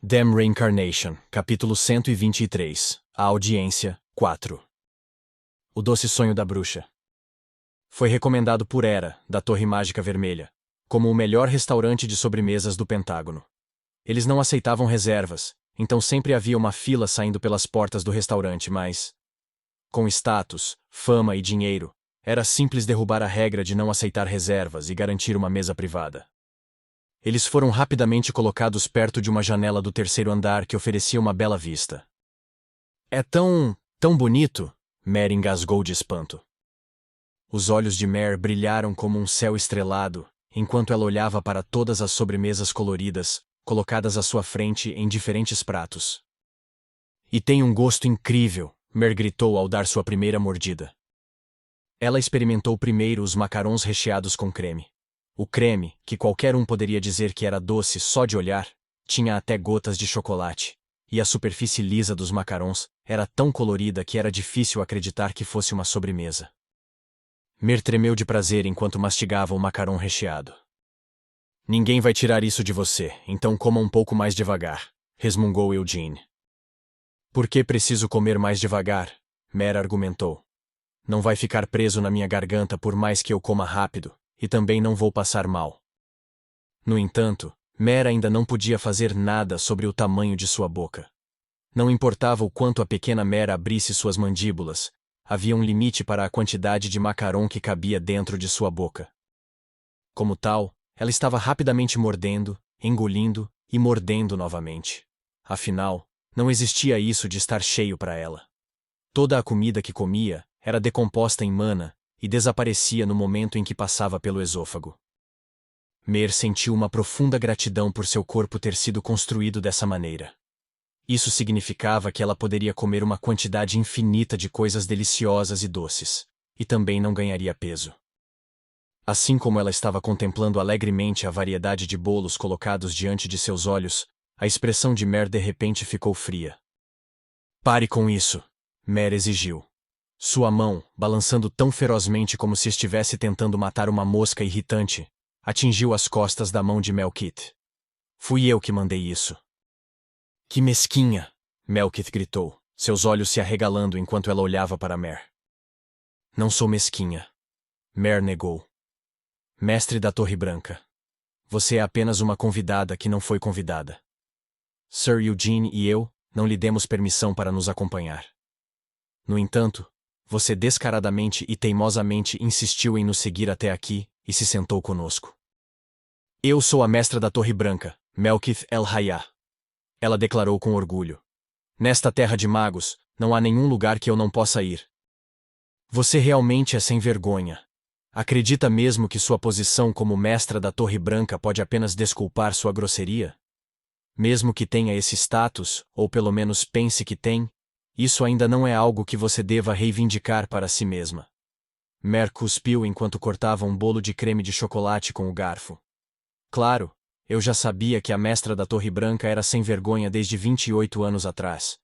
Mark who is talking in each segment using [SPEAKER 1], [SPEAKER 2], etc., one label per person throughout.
[SPEAKER 1] Damn Reincarnation, capítulo 123. A audiência, 4. O doce sonho da bruxa. Foi recomendado por Hera, da Torre Mágica Vermelha, como o melhor restaurante de sobremesas do Pentágono. Eles não aceitavam reservas, então sempre havia uma fila saindo pelas portas do restaurante, mas, com status, fama e dinheiro, era simples derrubar a regra de não aceitar reservas e garantir uma mesa privada. Eles foram rapidamente colocados perto de uma janela do terceiro andar que oferecia uma bela vista. É tão bonito, Mare engasgou de espanto. Os olhos de Mare brilharam como um céu estrelado, enquanto ela olhava para todas as sobremesas coloridas, colocadas à sua frente em diferentes pratos. E tem um gosto incrível, Mare gritou ao dar sua primeira mordida. Ela experimentou primeiro os macarons recheados com creme. O creme, que qualquer um poderia dizer que era doce só de olhar, tinha até gotas de chocolate, e a superfície lisa dos macarons era tão colorida que era difícil acreditar que fosse uma sobremesa. Mare tremeu de prazer enquanto mastigava o macaron recheado. Ninguém vai tirar isso de você, então coma um pouco mais devagar, resmungou Eugene. Por que preciso comer mais devagar? Mare argumentou. Não vai ficar preso na minha garganta por mais que eu coma rápido. E também não vou passar mal. No entanto, Mare ainda não podia fazer nada sobre o tamanho de sua boca. Não importava o quanto a pequena Mare abrisse suas mandíbulas, havia um limite para a quantidade de macaron que cabia dentro de sua boca. Como tal, ela estava rapidamente mordendo, engolindo e mordendo novamente. Afinal, não existia isso de estar cheio para ela. Toda a comida que comia era decomposta em mana, e desaparecia no momento em que passava pelo esôfago. Mare sentiu uma profunda gratidão por seu corpo ter sido construído dessa maneira. Isso significava que ela poderia comer uma quantidade infinita de coisas deliciosas e doces, e também não ganharia peso. Assim como ela estava contemplando alegremente a variedade de bolos colocados diante de seus olhos, a expressão de Mare de repente ficou fria. Pare com isso, Mare exigiu. Sua mão, balançando tão ferozmente como se estivesse tentando matar uma mosca irritante, atingiu as costas da mão de Melkith. Fui eu que mandei isso. Que mesquinha! Melkith gritou, seus olhos se arregalando enquanto ela olhava para Mare. Não sou mesquinha. Mare negou. Mestre da Torre Branca. Você é apenas uma convidada que não foi convidada. Sir Eugene e eu não lhe demos permissão para nos acompanhar. No entanto, você descaradamente e teimosamente insistiu em nos seguir até aqui e se sentou conosco. Eu sou a mestra da Torre Branca, Melkith El-Hayah. Ela declarou com orgulho. Nesta terra de magos, não há nenhum lugar que eu não possa ir. Você realmente é sem vergonha. Acredita mesmo que sua posição como mestra da Torre Branca pode apenas desculpar sua grosseria? Mesmo que tenha esse status, ou pelo menos pense que tem, isso ainda não é algo que você deva reivindicar para si mesma. Mare cuspiu enquanto cortava um bolo de creme de chocolate com o garfo. Claro, eu já sabia que a mestra da Torre Branca era sem vergonha desde 28 anos atrás.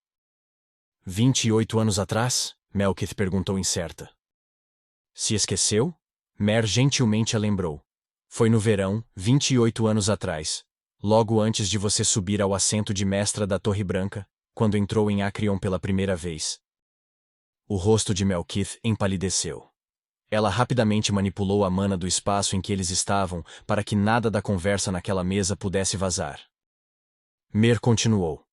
[SPEAKER 1] 28 anos atrás? Melkith perguntou incerta. Se esqueceu? Mare gentilmente a lembrou. Foi no verão, 28 anos atrás, logo antes de você subir ao assento de mestra da Torre Branca, quando entrou em Acrion pela primeira vez. O rosto de Melkith empalideceu. Ela rapidamente manipulou a mana do espaço em que eles estavam para que nada da conversa naquela mesa pudesse vazar. Mare continuou.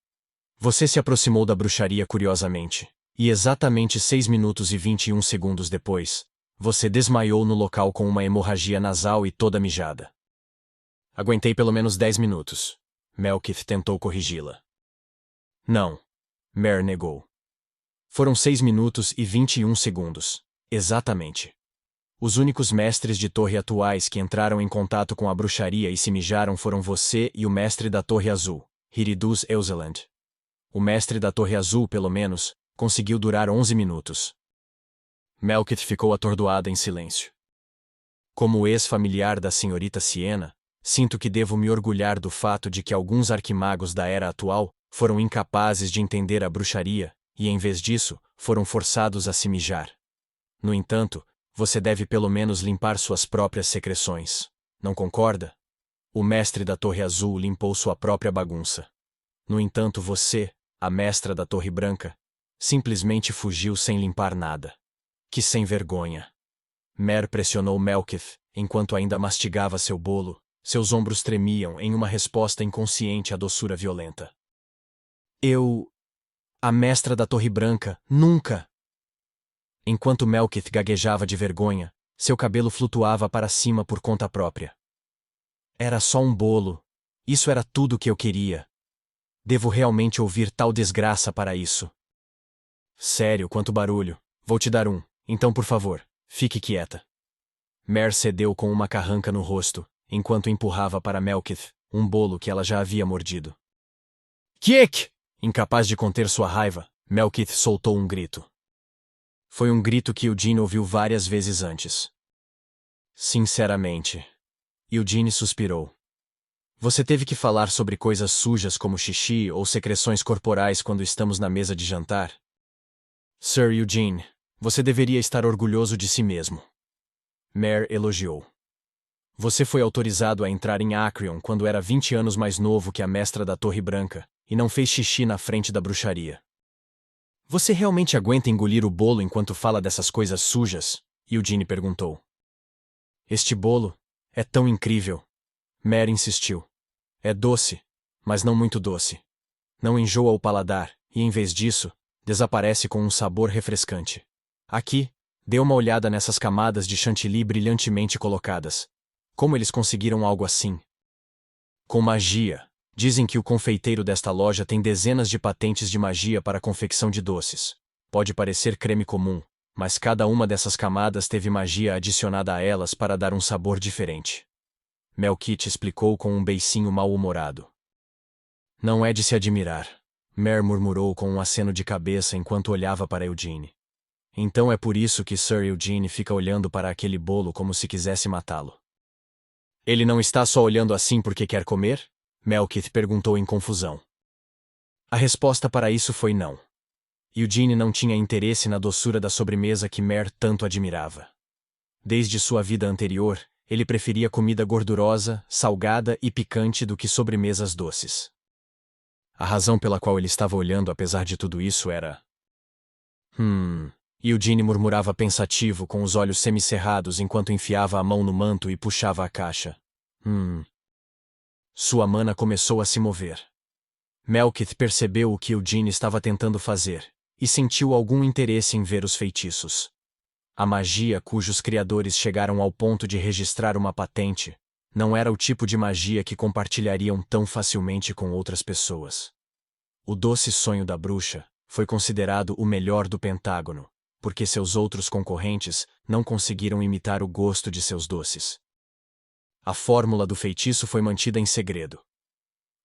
[SPEAKER 1] Você se aproximou da bruxaria curiosamente, e exatamente 6 minutos e 21 segundos depois, você desmaiou no local com uma hemorragia nasal e toda mijada. Aguentei pelo menos 10 minutos. Melkith tentou corrigi-la. Não. Mare negou. Foram 6 minutos e 21 segundos. Exatamente. Os únicos mestres de torre atuais que entraram em contato com a bruxaria e se mijaram foram você e o mestre da Torre Azul, Hiridus Euseland. O mestre da Torre Azul, pelo menos, conseguiu durar 11 minutos. Melkith ficou atordoada em silêncio. Como ex-familiar da senhorita Siena, sinto que devo me orgulhar do fato de que alguns arquimagos da era atual foram incapazes de entender a bruxaria e, em vez disso, foram forçados a se mijar. No entanto, você deve pelo menos limpar suas próprias secreções. Não concorda? O mestre da Torre Azul limpou sua própria bagunça. No entanto, você, a mestra da Torre Branca, simplesmente fugiu sem limpar nada. Que sem vergonha! Mer pressionou Melkith, enquanto ainda mastigava seu bolo. Seus ombros tremiam em uma resposta inconsciente à doçura violenta. A mestra da Torre Branca, nunca! Enquanto Melkith gaguejava de vergonha, seu cabelo flutuava para cima por conta própria. Era só um bolo. Isso era tudo que eu queria. Devo realmente ouvir tal desgraça para isso? Sério, quanto barulho. Vou te dar um. Então, por favor, fique quieta. Mer cedeu com uma carranca no rosto, enquanto empurrava para Melkith um bolo que ela já havia mordido. Kiek! Incapaz de conter sua raiva, Melkith soltou um grito. Foi um grito que Eugene ouviu várias vezes antes. Sinceramente. Eugene suspirou. Você teve que falar sobre coisas sujas como xixi ou secreções corporais quando estamos na mesa de jantar? Sir Eugene, você deveria estar orgulhoso de si mesmo. Mer elogiou. Você foi autorizado a entrar em Acrion quando era 20 anos mais novo que a mestra da Torre Branca, e não fez xixi na frente da bruxaria. Você realmente aguenta engolir o bolo enquanto fala dessas coisas sujas? Eugene perguntou. Este bolo é tão incrível. Mer insistiu. É doce, mas não muito doce. Não enjoa o paladar, e em vez disso, desaparece com um sabor refrescante. Aqui, dê uma olhada nessas camadas de chantilly brilhantemente colocadas. Como eles conseguiram algo assim? Com magia. Dizem que o confeiteiro desta loja tem dezenas de patentes de magia para a confecção de doces. Pode parecer creme comum, mas cada uma dessas camadas teve magia adicionada a elas para dar um sabor diferente. Melkith explicou com um beicinho mal-humorado. Não é de se admirar. Mer murmurou com um aceno de cabeça enquanto olhava para Eugene. Então é por isso que Sir Eugene fica olhando para aquele bolo como se quisesse matá-lo. Ele não está só olhando assim porque quer comer? Melkith perguntou em confusão. A resposta para isso foi não. Eugene não tinha interesse na doçura da sobremesa que Mer tanto admirava. Desde sua vida anterior, ele preferia comida gordurosa, salgada e picante do que sobremesas doces. A razão pela qual ele estava olhando apesar de tudo isso era... Eugene murmurava pensativo com os olhos semicerrados enquanto enfiava a mão no manto e puxava a caixa. Sua mana começou a se mover. Melkith percebeu o que Eugene estava tentando fazer, e sentiu algum interesse em ver os feitiços. A magia cujos criadores chegaram ao ponto de registrar uma patente não era o tipo de magia que compartilhariam tão facilmente com outras pessoas. O doce sonho da bruxa foi considerado o melhor do Pentágono, porque seus outros concorrentes não conseguiram imitar o gosto de seus doces. A fórmula do feitiço foi mantida em segredo.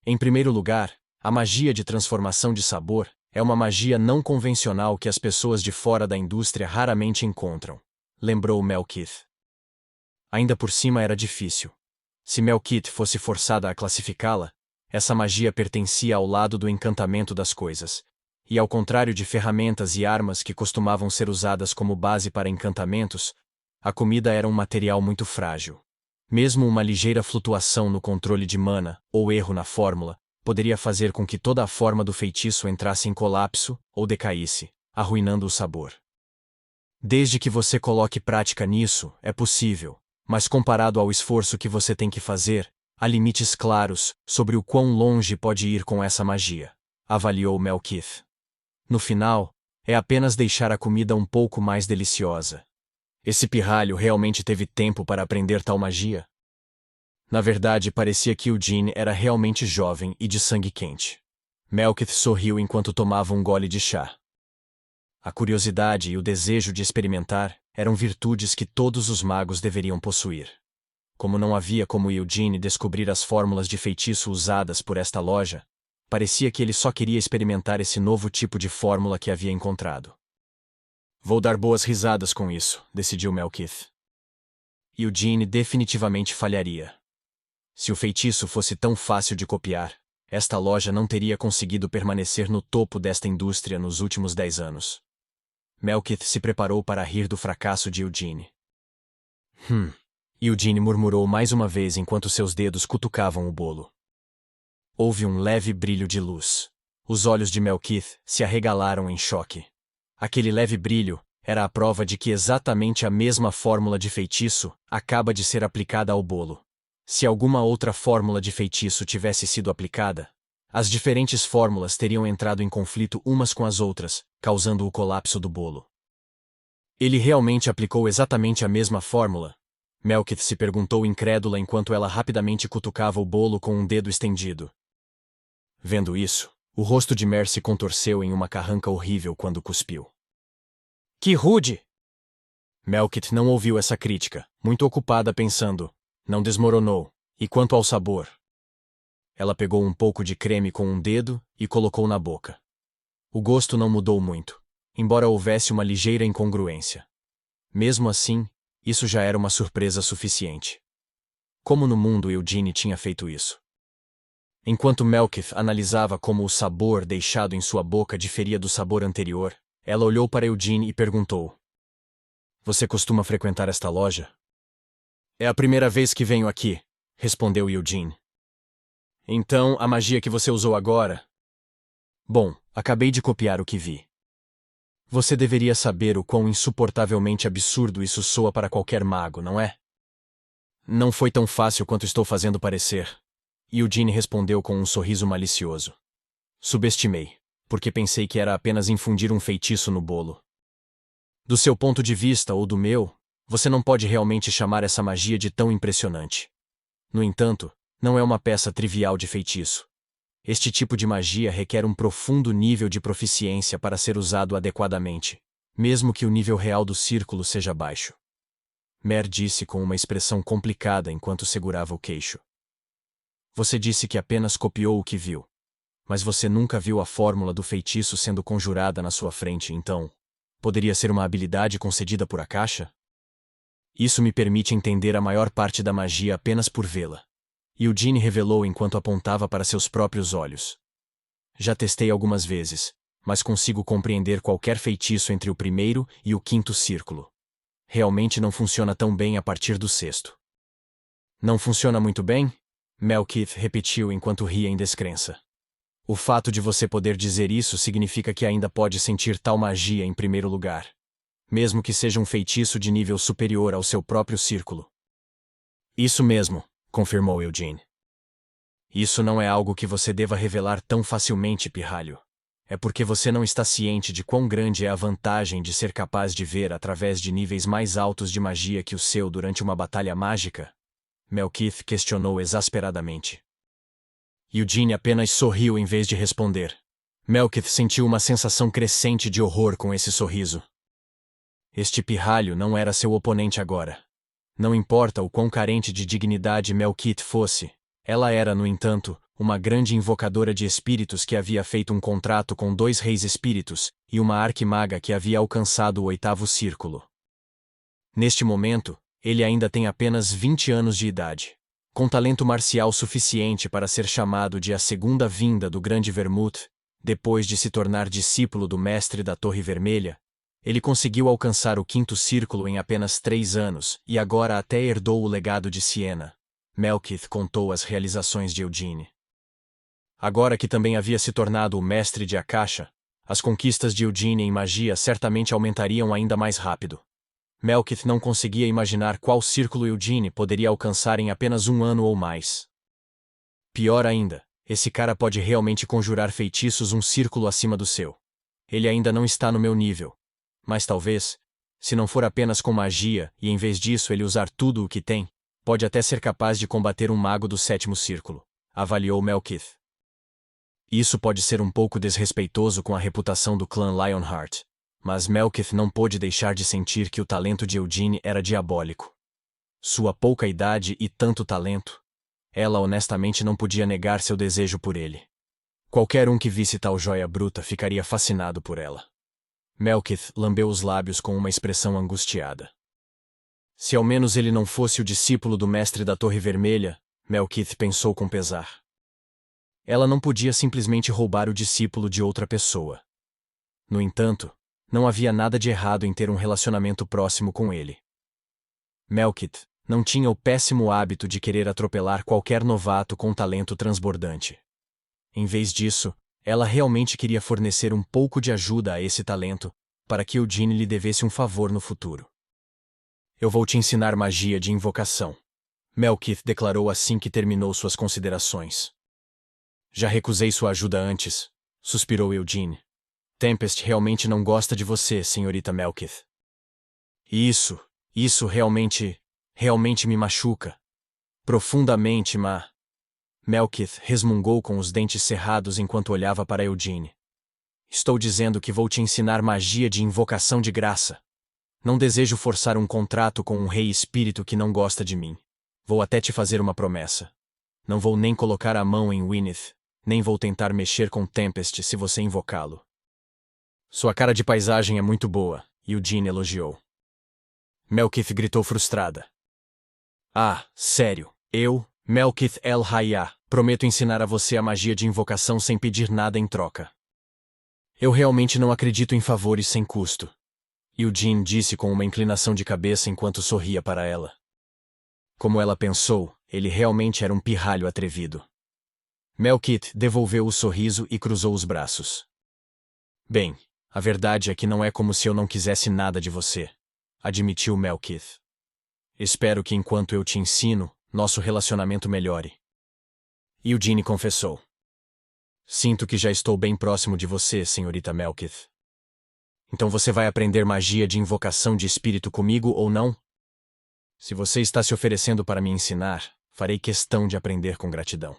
[SPEAKER 1] Em primeiro lugar, a magia de transformação de sabor é uma magia não convencional que as pessoas de fora da indústria raramente encontram, lembrou Melkith. Ainda por cima era difícil. Se Melkith fosse forçada a classificá-la, essa magia pertencia ao lado do encantamento das coisas, e ao contrário de ferramentas e armas que costumavam ser usadas como base para encantamentos, a comida era um material muito frágil. Mesmo uma ligeira flutuação no controle de mana, ou erro na fórmula, poderia fazer com que toda a forma do feitiço entrasse em colapso ou decaísse, arruinando o sabor. Desde que você coloque prática nisso, é possível, mas comparado ao esforço que você tem que fazer, há limites claros sobre o quão longe pode ir com essa magia, avaliou Melkith. No final, é apenas deixar a comida um pouco mais deliciosa. Esse pirralho realmente teve tempo para aprender tal magia? Na verdade, parecia que Eugene era realmente jovem e de sangue quente. Melkith sorriu enquanto tomava um gole de chá. A curiosidade e o desejo de experimentar eram virtudes que todos os magos deveriam possuir. Como não havia como Eugene descobrir as fórmulas de feitiço usadas por esta loja, parecia que ele só queria experimentar esse novo tipo de fórmula que havia encontrado. Vou dar boas risadas com isso, decidiu Melkith. Eugene definitivamente falharia. Se o feitiço fosse tão fácil de copiar, esta loja não teria conseguido permanecer no topo desta indústria nos últimos 10 anos. Melkith se preparou para rir do fracasso de Eugene. Eugene murmurou mais uma vez enquanto seus dedos cutucavam o bolo. Houve um leve brilho de luz. Os olhos de Melkith se arregalaram em choque. Aquele leve brilho era a prova de que exatamente a mesma fórmula de feitiço acaba de ser aplicada ao bolo. Se alguma outra fórmula de feitiço tivesse sido aplicada, as diferentes fórmulas teriam entrado em conflito umas com as outras, causando o colapso do bolo. Ele realmente aplicou exatamente a mesma fórmula? Melkith se perguntou incrédula enquanto ela rapidamente cutucava o bolo com um dedo estendido. Vendo isso, o rosto de Mer se contorceu em uma carranca horrível quando cuspiu. Que rude! Melkith não ouviu essa crítica, muito ocupada pensando, não desmoronou, e quanto ao sabor? Ela pegou um pouco de creme com um dedo e colocou na boca. O gosto não mudou muito, embora houvesse uma ligeira incongruência. Mesmo assim, isso já era uma surpresa suficiente. Como no mundo Eugene tinha feito isso? Enquanto Melkith analisava como o sabor deixado em sua boca diferia do sabor anterior, ela olhou para Eugene e perguntou: Você costuma frequentar esta loja? É a primeira vez que venho aqui, respondeu Eugene. Então, a magia que você usou agora? Bom, acabei de copiar o que vi. Você deveria saber o quão insuportavelmente absurdo isso soa para qualquer mago, não é? Não foi tão fácil quanto estou fazendo parecer. Eugene respondeu com um sorriso malicioso. Subestimei, porque pensei que era apenas infundir um feitiço no bolo. Do seu ponto de vista ou do meu, você não pode realmente chamar essa magia de tão impressionante. No entanto, não é uma peça trivial de feitiço. Este tipo de magia requer um profundo nível de proficiência para ser usado adequadamente, mesmo que o nível real do círculo seja baixo. Mer disse com uma expressão complicada enquanto segurava o queixo. Você disse que apenas copiou o que viu. Mas você nunca viu a fórmula do feitiço sendo conjurada na sua frente, então, poderia ser uma habilidade concedida por Akasha? Isso me permite entender a maior parte da magia apenas por vê-la. Eugene revelou enquanto apontava para seus próprios olhos. Já testei algumas vezes, mas consigo compreender qualquer feitiço entre o primeiro e o quinto círculo. Realmente não funciona tão bem a partir do sexto. Não funciona muito bem? Melkith repetiu enquanto ria em descrença. O fato de você poder dizer isso significa que ainda pode sentir tal magia em primeiro lugar. Mesmo que seja um feitiço de nível superior ao seu próprio círculo. Isso mesmo, confirmou Eugene. Isso não é algo que você deva revelar tão facilmente, pirralho. É porque você não está ciente de quão grande é a vantagem de ser capaz de ver através de níveis mais altos de magia que o seu durante uma batalha mágica? Melkith questionou exasperadamente. Eugene apenas sorriu em vez de responder. Melkith sentiu uma sensação crescente de horror com esse sorriso. Este pirralho não era seu oponente agora. Não importa o quão carente de dignidade Melkith fosse, ela era, no entanto, uma grande invocadora de espíritos que havia feito um contrato com 2 reis espíritos e uma arquimaga que havia alcançado o 8º círculo. Neste momento, ele ainda tem apenas 20 anos de idade, com talento marcial suficiente para ser chamado de a segunda vinda do Grande Vermouth. Depois de se tornar discípulo do Mestre da Torre Vermelha, ele conseguiu alcançar o 5º círculo em apenas 3 anos e agora até herdou o legado de Siena. Melkith contou as realizações de Eugene. Agora que também havia se tornado o mestre de Akasha, as conquistas de Eugene em magia certamente aumentariam ainda mais rápido. Melkith não conseguia imaginar qual círculo Eugene poderia alcançar em apenas 1 ano ou mais. Pior ainda, esse cara pode realmente conjurar feitiços um círculo acima do seu. Ele ainda não está no meu nível. Mas talvez, se não for apenas com magia e em vez disso ele usar tudo o que tem, pode até ser capaz de combater um mago do 7º círculo, avaliou Melkith. Isso pode ser um pouco desrespeitoso com a reputação do clã Lionheart, mas Melkith não pôde deixar de sentir que o talento de Eugene era diabólico. Sua pouca idade e tanto talento. Ela honestamente não podia negar seu desejo por ele. Qualquer um que visse tal joia bruta ficaria fascinado por ela. Melkith lambeu os lábios com uma expressão angustiada. Se ao menos ele não fosse o discípulo do Mestre da Torre Vermelha, Melkith pensou com pesar. Ela não podia simplesmente roubar o discípulo de outra pessoa. No entanto, não havia nada de errado em ter um relacionamento próximo com ele. Melkith não tinha o péssimo hábito de querer atropelar qualquer novato com talento transbordante. Em vez disso, ela realmente queria fornecer um pouco de ajuda a esse talento, para que Eugene lhe devesse um favor no futuro. Eu vou te ensinar magia de invocação, Melkith declarou assim que terminou suas considerações. Já recusei sua ajuda antes, suspirou Eugene. Tempest realmente não gosta de você, senhorita Melkith. Isso realmente me machuca. Profundamente, Melkith resmungou com os dentes cerrados enquanto olhava para Eugene. Estou dizendo que vou te ensinar magia de invocação de graça. Não desejo forçar um contrato com um rei espírito que não gosta de mim. Vou até te fazer uma promessa. Não vou nem colocar a mão em Wynneth, nem vou tentar mexer com Tempest se você invocá-lo. Sua cara de paisagem é muito boa, Eugene elogiou. Melkith gritou frustrada. Ah, sério, Melkith El-Hayya, prometo ensinar a você a magia de invocação sem pedir nada em troca. Eu realmente não acredito em favores sem custo, Eugene disse com uma inclinação de cabeça enquanto sorria para ela. Como ela pensou, ele realmente era um pirralho atrevido. Melkith devolveu o sorriso e cruzou os braços. Bem, a verdade é que não é como se eu não quisesse nada de você, admitiu Melkith. Espero que enquanto eu te ensino, nosso relacionamento melhore. Eugene confessou. Sinto que já estou bem próximo de você, senhorita Melkith. Então você vai aprender magia de invocação de espírito comigo ou não? Se você está se oferecendo para me ensinar, farei questão de aprender com gratidão.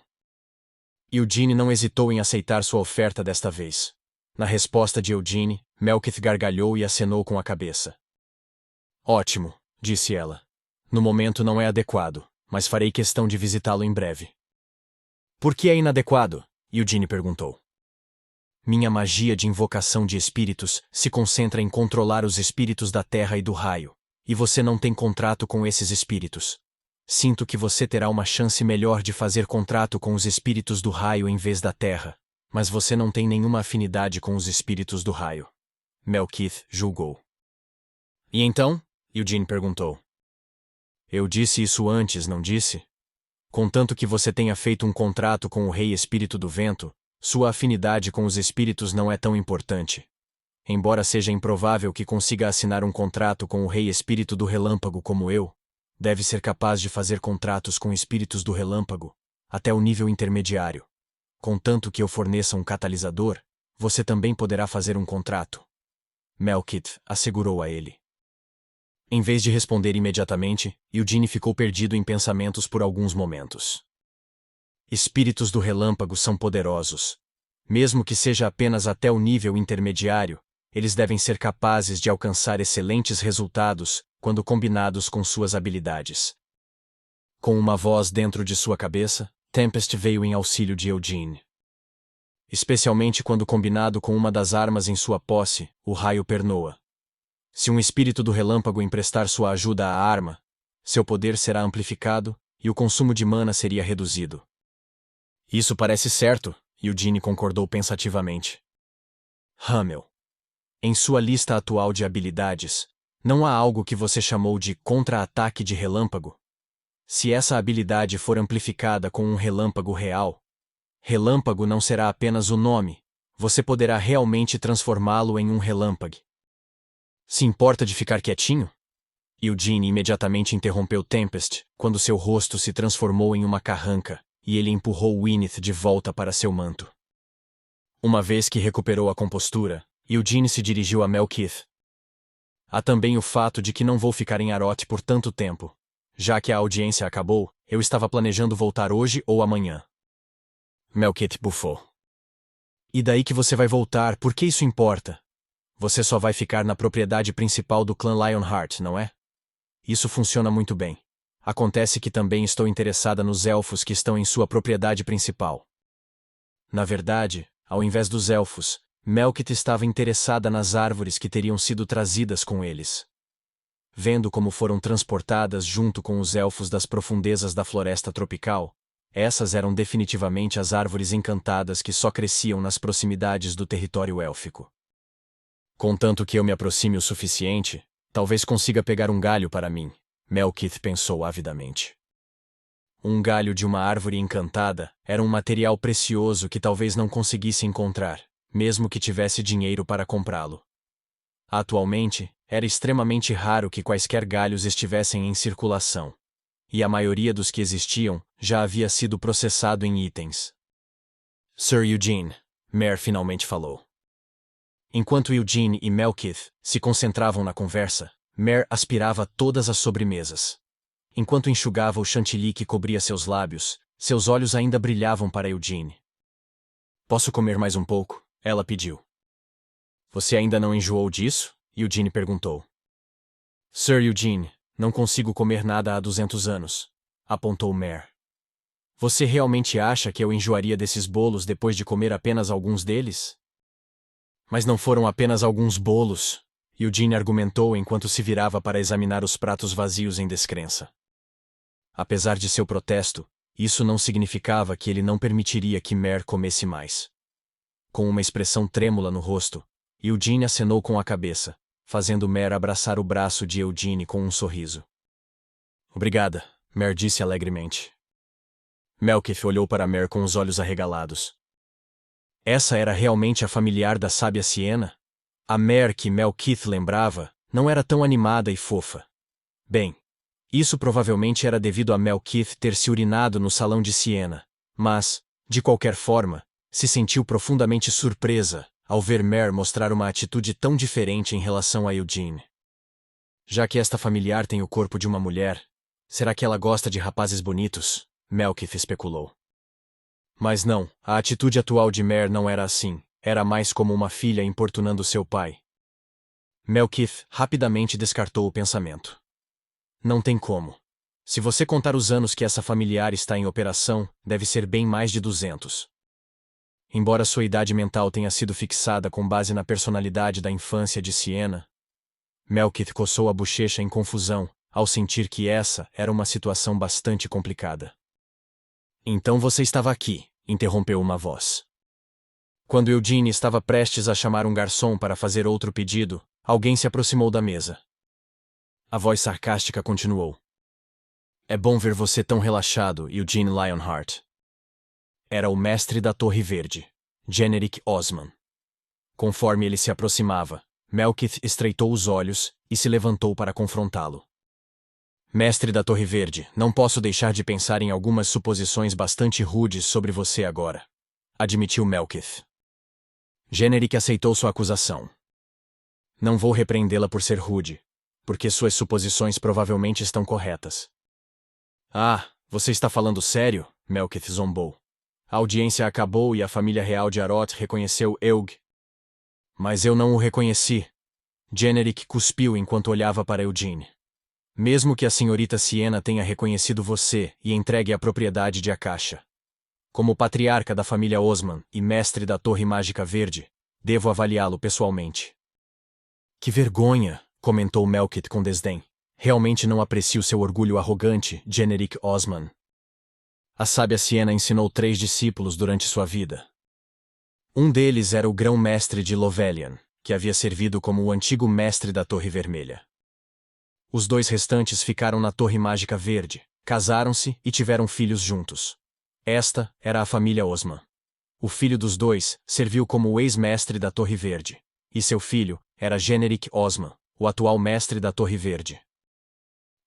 [SPEAKER 1] Eugene não hesitou em aceitar sua oferta desta vez. Na resposta de Eugene, Melkith gargalhou e acenou com a cabeça. Ótimo, disse ela. No momento não é adequado, mas farei questão de visitá-lo em breve. Por que é inadequado? Eugene perguntou. Minha magia de invocação de espíritos se concentra em controlar os espíritos da terra e do raio, e você não tem contrato com esses espíritos. Sinto que você terá uma chance melhor de fazer contrato com os espíritos do raio em vez da terra, mas você não tem nenhuma afinidade com os espíritos do raio. Melkith julgou. E então? Eugene perguntou. Eu disse isso antes, não disse? Contanto que você tenha feito um contrato com o Rei Espírito do Vento, sua afinidade com os espíritos não é tão importante. Embora seja improvável que consiga assinar um contrato com o Rei Espírito do Relâmpago como eu, deve ser capaz de fazer contratos com espíritos do Relâmpago, até o nível intermediário. Contanto que eu forneça um catalisador, você também poderá fazer um contrato. Melkith assegurou a ele. Em vez de responder imediatamente, Eugene ficou perdido em pensamentos por alguns momentos. Espíritos do relâmpago são poderosos. Mesmo que seja apenas até o nível intermediário, eles devem ser capazes de alcançar excelentes resultados quando combinados com suas habilidades. Com uma voz dentro de sua cabeça, Tempest veio em auxílio de Eugene. Especialmente quando combinado com uma das armas em sua posse, o raio pernoa. Se um espírito do relâmpago emprestar sua ajuda à arma, seu poder será amplificado e o consumo de mana seria reduzido. Isso parece certo, Eugene concordou pensativamente. Hamel. Em sua lista atual de habilidades, não há algo que você chamou de contra-ataque de relâmpago? Se essa habilidade for amplificada com um relâmpago real, relâmpago não será apenas o nome, você poderá realmente transformá-lo em um relâmpago. Se importa de ficar quietinho? Eugene imediatamente interrompeu Tempest quando seu rosto se transformou em uma carranca e ele empurrou Wynneth de volta para seu manto. Uma vez que recuperou a compostura, Eugene se dirigiu a Melkith. Há também o fato de que não vou ficar em Arot por tanto tempo. Já que a audiência acabou, eu estava planejando voltar hoje ou amanhã. Melkith bufou. E daí que você vai voltar, por que isso importa? Você só vai ficar na propriedade principal do clã Lionheart, não é? Isso funciona muito bem. Acontece que também estou interessada nos elfos que estão em sua propriedade principal. Na verdade, ao invés dos elfos, Melkith estava interessada nas árvores que teriam sido trazidas com eles. Vendo como foram transportadas junto com os elfos das profundezas da floresta tropical, essas eram definitivamente as árvores encantadas que só cresciam nas proximidades do território élfico. Contanto que eu me aproxime o suficiente, talvez consiga pegar um galho para mim, Melkith pensou avidamente. Um galho de uma árvore encantada era um material precioso que talvez não conseguisse encontrar, mesmo que tivesse dinheiro para comprá-lo. Atualmente, era extremamente raro que quaisquer galhos estivessem em circulação. E a maioria dos que existiam já havia sido processado em itens. Sir Eugene, Mare finalmente falou. Enquanto Eugene e Melkith se concentravam na conversa, Mare aspirava todas as sobremesas. Enquanto enxugava o chantilly que cobria seus lábios, seus olhos ainda brilhavam para Eugene. Posso comer mais um pouco? Ela pediu. Você ainda não enjoou disso? Eugene perguntou. Sir Eugene, não consigo comer nada há 200 anos, apontou Mare. Você realmente acha que eu enjoaria desses bolos depois de comer apenas alguns deles? Mas não foram apenas alguns bolos, Eugene argumentou enquanto se virava para examinar os pratos vazios em descrença. Apesar de seu protesto, isso não significava que ele não permitiria que Mare comesse mais. Com uma expressão trêmula no rosto, Eugene acenou com a cabeça, fazendo Mare abraçar o braço de Eugene com um sorriso. Obrigada, Mare disse alegremente. Melkith olhou para Mare com os olhos arregalados. Essa era realmente a familiar da sábia Siena? A Mare que Melkith lembrava não era tão animada e fofa. Bem, isso provavelmente era devido a Melkith ter se urinado no salão de Siena, mas, de qualquer forma, se sentiu profundamente surpresa ao ver Mare mostrar uma atitude tão diferente em relação a Eugene. Já que esta familiar tem o corpo de uma mulher, será que ela gosta de rapazes bonitos? Melkith especulou. Mas não, a atitude atual de Mare não era assim, era mais como uma filha importunando seu pai. Melkith rapidamente descartou o pensamento. Não tem como. Se você contar os anos que essa familiar está em operação, deve ser bem mais de 200. Embora sua idade mental tenha sido fixada com base na personalidade da infância de Siena, Melkith coçou a bochecha em confusão, ao sentir que essa era uma situação bastante complicada. Então você estava aqui, interrompeu uma voz. Quando Eugene estava prestes a chamar um garçom para fazer outro pedido, alguém se aproximou da mesa. A voz sarcástica continuou. É bom ver você tão relaxado, Eugene Lionheart. Era o mestre da Torre Verde, Generic Osman. Conforme ele se aproximava, Melkith estreitou os olhos e se levantou para confrontá-lo. Mestre da Torre Verde, não posso deixar de pensar em algumas suposições bastante rudes sobre você agora, admitiu Melkith. Generic aceitou sua acusação. Não vou repreendê-la por ser rude, porque suas suposições provavelmente estão corretas. Ah, você está falando sério? Melkith zombou. A audiência acabou e a família real de Arot reconheceu Eug. Mas eu não o reconheci. Generic cuspiu enquanto olhava para Eugene. Mesmo que a senhorita Siena tenha reconhecido você e entregue a propriedade de Akasha. Como patriarca da família Osman e mestre da Torre Mágica Verde, devo avaliá-lo pessoalmente. Que vergonha, comentou Melkith com desdém. Realmente não aprecio seu orgulho arrogante, Generic Osman. A sábia Siena ensinou 3 discípulos durante sua vida. Um deles era o grão-mestre de Lovelian, que havia servido como o antigo mestre da Torre Vermelha. Os 2 restantes ficaram na Torre Mágica Verde, casaram-se e tiveram filhos juntos. Esta era a família Osman. O filho dos 2 serviu como o ex-mestre da Torre Verde, e seu filho era Generic Osman, o atual mestre da Torre Verde.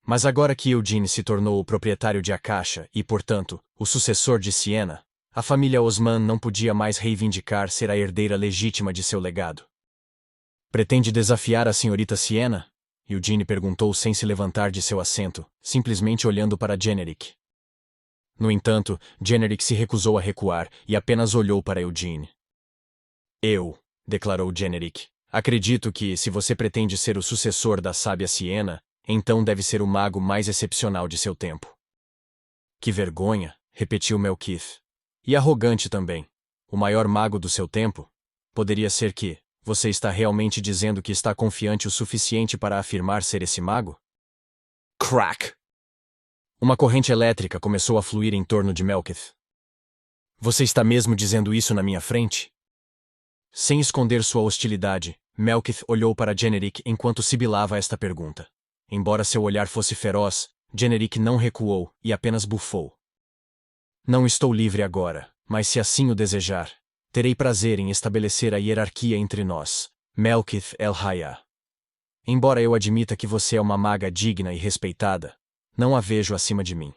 [SPEAKER 1] Mas agora que Eugene se tornou o proprietário de Akasha e, portanto, o sucessor de Siena, a família Osman não podia mais reivindicar ser a herdeira legítima de seu legado. Pretende desafiar a senhorita Siena? Eugene perguntou sem se levantar de seu assento, simplesmente olhando para Generic. No entanto, Generic se recusou a recuar e apenas olhou para Eugene. Eu, declarou Generic, acredito que, se você pretende ser o sucessor da sábia Siena, então deve ser o mago mais excepcional de seu tempo. Que vergonha, repetiu Melkith. E arrogante também. O maior mago do seu tempo? Poderia ser que você está realmente dizendo que está confiante o suficiente para afirmar ser esse mago? Crack! Uma corrente elétrica começou a fluir em torno de Melkith. Você está mesmo dizendo isso na minha frente? Sem esconder sua hostilidade, Melkith olhou para Generic enquanto sibilava esta pergunta. Embora seu olhar fosse feroz, Generic não recuou e apenas bufou. Não estou livre agora, mas se assim o desejar, terei prazer em estabelecer a hierarquia entre nós. Melkith El-Haya. Embora eu admita que você é uma maga digna e respeitada, não a vejo acima de mim.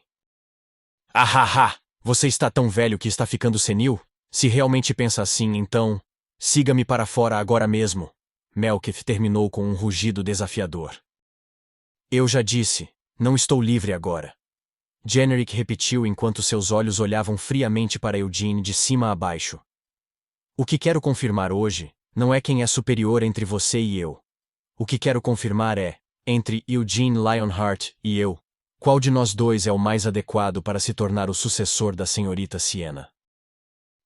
[SPEAKER 1] Ahaha! Você está tão velho que está ficando senil? Se realmente pensa assim, então, siga-me para fora agora mesmo. Melkith terminou com um rugido desafiador. Eu já disse, não estou livre agora. Generic repetiu enquanto seus olhos olhavam friamente para Eugene de cima a baixo. O que quero confirmar hoje não é quem é superior entre você e eu. O que quero confirmar é, entre Eugene Lionheart e eu, qual de nós dois é o mais adequado para se tornar o sucessor da senhorita Siena.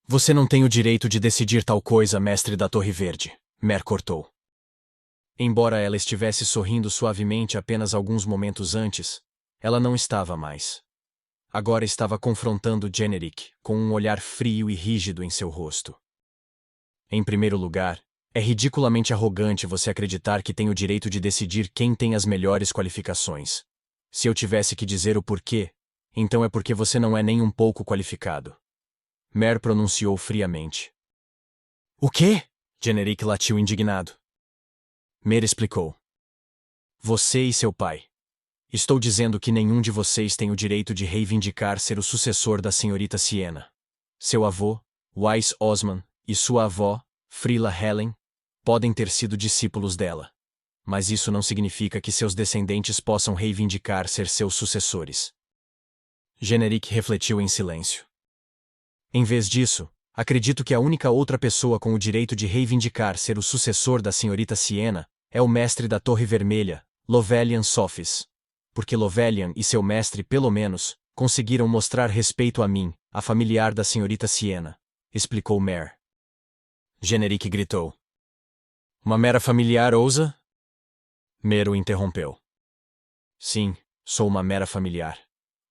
[SPEAKER 1] Você não tem o direito de decidir tal coisa, mestre da Torre Verde, Mer cortou. Embora ela estivesse sorrindo suavemente apenas alguns momentos antes, ela não estava mais. Agora estava confrontando Generic com um olhar frio e rígido em seu rosto. Em primeiro lugar, é ridiculamente arrogante você acreditar que tem o direito de decidir quem tem as melhores qualificações. Se eu tivesse que dizer o porquê, então é porque você não é nem um pouco qualificado. Mer pronunciou friamente. O quê? Generic latiu indignado. Mer explicou. Você e seu pai. Estou dizendo que nenhum de vocês tem o direito de reivindicar ser o sucessor da senhorita Siena. Seu avô, Weiss Osman, e sua avó, Frila Helen, podem ter sido discípulos dela. Mas isso não significa que seus descendentes possam reivindicar ser seus sucessores. Generic refletiu em silêncio. Em vez disso, acredito que a única outra pessoa com o direito de reivindicar ser o sucessor da senhorita Siena é o mestre da Torre Vermelha, Lovelian Sophis. Porque Lovelian e seu mestre, pelo menos, conseguiram mostrar respeito a mim, a familiar da senhorita Siena, explicou Mer. Generic gritou. Uma mera familiar ousa? Mer o interrompeu. Sim, sou uma mera familiar.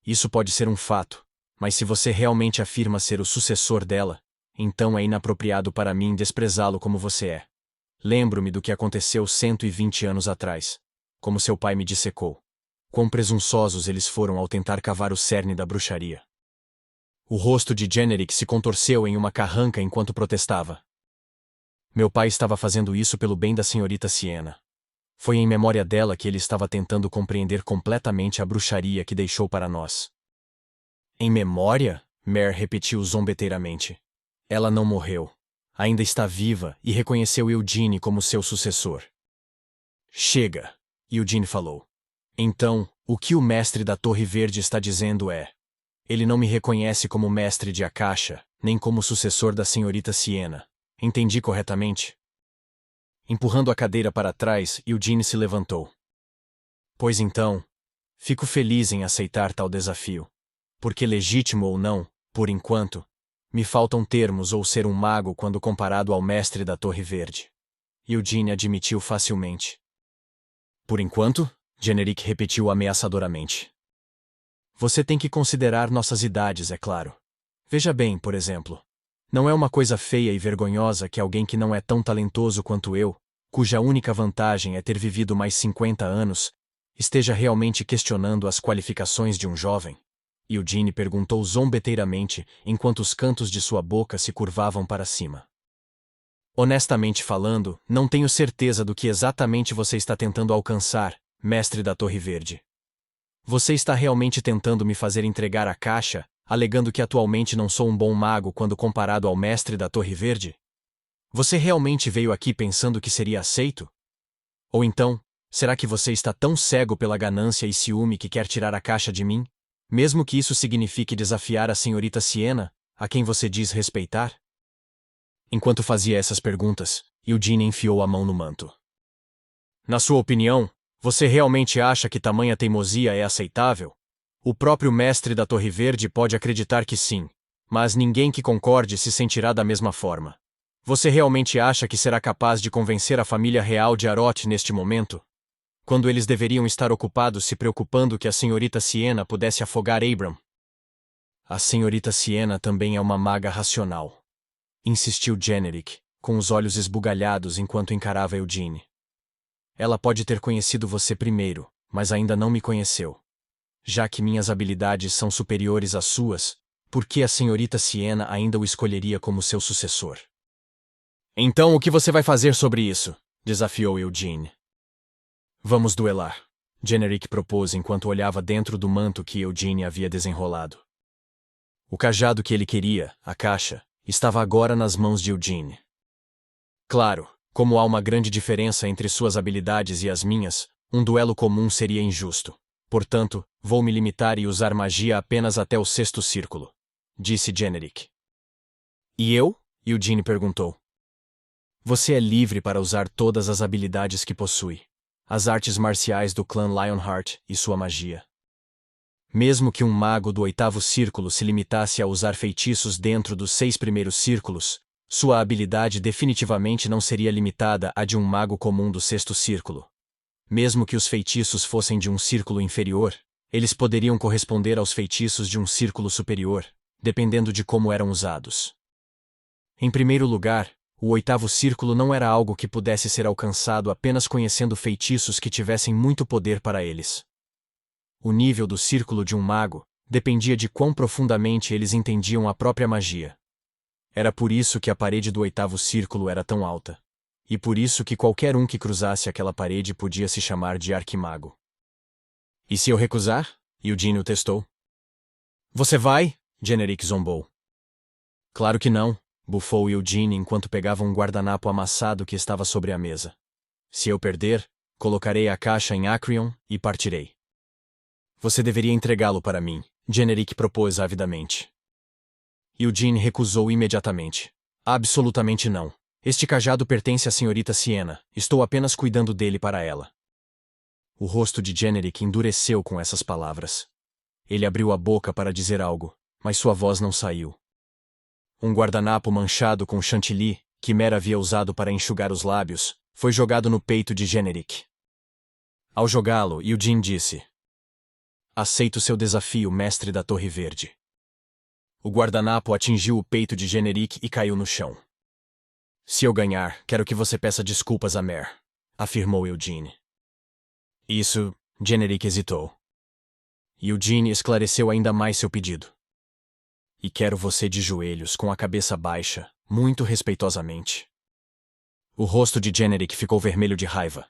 [SPEAKER 1] Isso pode ser um fato, mas se você realmente afirma ser o sucessor dela, então é inapropriado para mim desprezá-lo como você é. Lembro-me do que aconteceu 120 anos atrás, como seu pai me dissecou. Quão presunçosos eles foram ao tentar cavar o cerne da bruxaria. O rosto de Generic se contorceu em uma carranca enquanto protestava. Meu pai estava fazendo isso pelo bem da senhorita Siena. Foi em memória dela que ele estava tentando compreender completamente a bruxaria que deixou para nós. Em memória? Mer repetiu zombeteiramente. Ela não morreu. Ainda está viva e reconheceu Eugene como seu sucessor. Chega, Eugene falou. Então, o que o mestre da Torre Verde está dizendo é: ele não me reconhece como mestre de Akasha, nem como sucessor da senhorita Siena. Entendi corretamente? Empurrando a cadeira para trás, Eugene se levantou. Pois então, fico feliz em aceitar tal desafio. Porque legítimo ou não, por enquanto, me faltam termos ou ser um mago quando comparado ao mestre da Torre Verde. Eugene admitiu facilmente. Por enquanto? Generic repetiu ameaçadoramente. Você tem que considerar nossas idades, é claro. Veja bem, por exemplo. Não é uma coisa feia e vergonhosa que alguém que não é tão talentoso quanto eu, cuja única vantagem é ter vivido mais 50 anos, esteja realmente questionando as qualificações de um jovem? Eugene perguntou zombeteiramente, enquanto os cantos de sua boca se curvavam para cima. Honestamente falando, não tenho certeza do que exatamente você está tentando alcançar, mestre da Torre Verde. Você está realmente tentando me fazer entregar a caixa, alegando que atualmente não sou um bom mago quando comparado ao mestre da Torre Verde? Você realmente veio aqui pensando que seria aceito? Ou então, será que você está tão cego pela ganância e ciúme que quer tirar a caixa de mim, mesmo que isso signifique desafiar a senhorita Siena, a quem você diz respeitar? Enquanto fazia essas perguntas, Eugene enfiou a mão no manto. Na sua opinião, você realmente acha que tamanha teimosia é aceitável? O próprio mestre da Torre Verde pode acreditar que sim, mas ninguém que concorde se sentirá da mesma forma. Você realmente acha que será capaz de convencer a família real de Arot neste momento? Quando eles deveriam estar ocupados se preocupando que a senhorita Siena pudesse afogar Abram? A senhorita Siena também é uma maga racional, insistiu Generic, com os olhos esbugalhados enquanto encarava Eugene. Ela pode ter conhecido você primeiro, mas ainda não me conheceu. Já que minhas habilidades são superiores às suas, por que a senhorita Siena ainda o escolheria como seu sucessor. Então o que você vai fazer sobre isso? Desafiou Eugene. Vamos duelar, Generic propôs enquanto olhava dentro do manto que Eugene havia desenrolado. O cajado que ele queria, a caixa, estava agora nas mãos de Eugene. Claro, como há uma grande diferença entre suas habilidades e as minhas, um duelo comum seria injusto. Portanto, vou me limitar e usar magia apenas até o sexto círculo, disse Generic. E eu? Eugene perguntou. Você é livre para usar todas as habilidades que possui. As artes marciais do clã Lionheart e sua magia. Mesmo que um mago do oitavo círculo se limitasse a usar feitiços dentro dos 6 primeiros círculos, sua habilidade definitivamente não seria limitada à de um mago comum do sexto círculo. Mesmo que os feitiços fossem de um círculo inferior, eles poderiam corresponder aos feitiços de um círculo superior, dependendo de como eram usados. Em primeiro lugar, o oitavo círculo não era algo que pudesse ser alcançado apenas conhecendo feitiços que tivessem muito poder para eles. O nível do círculo de um mago dependia de quão profundamente eles entendiam a própria magia. Era por isso que a parede do oitavo círculo era tão alta. E por isso que qualquer um que cruzasse aquela parede podia se chamar de arquimago. E se eu recusar? Eugene o testou. Você vai? Generic zombou. Claro que não, bufou Eugene enquanto pegava um guardanapo amassado que estava sobre a mesa. Se eu perder, colocarei a caixa em Acreon e partirei. Você deveria entregá-lo para mim, Generic propôs avidamente. Eugene recusou imediatamente. Absolutamente não. Este cajado pertence à senhorita Siena, estou apenas cuidando dele para ela. O rosto de Generic endureceu com essas palavras. Ele abriu a boca para dizer algo, mas sua voz não saiu. Um guardanapo manchado com chantilly, que Mer havia usado para enxugar os lábios, foi jogado no peito de Generic. Ao jogá-lo, Eugene disse: Aceito seu desafio, mestre da Torre Verde. O guardanapo atingiu o peito de Generic e caiu no chão. Se eu ganhar, quero que você peça desculpas a Mer, afirmou Eugene. Isso, Generic hesitou. Eugene esclareceu ainda mais seu pedido. E quero você de joelhos, com a cabeça baixa, muito respeitosamente. O rosto de Generic ficou vermelho de raiva.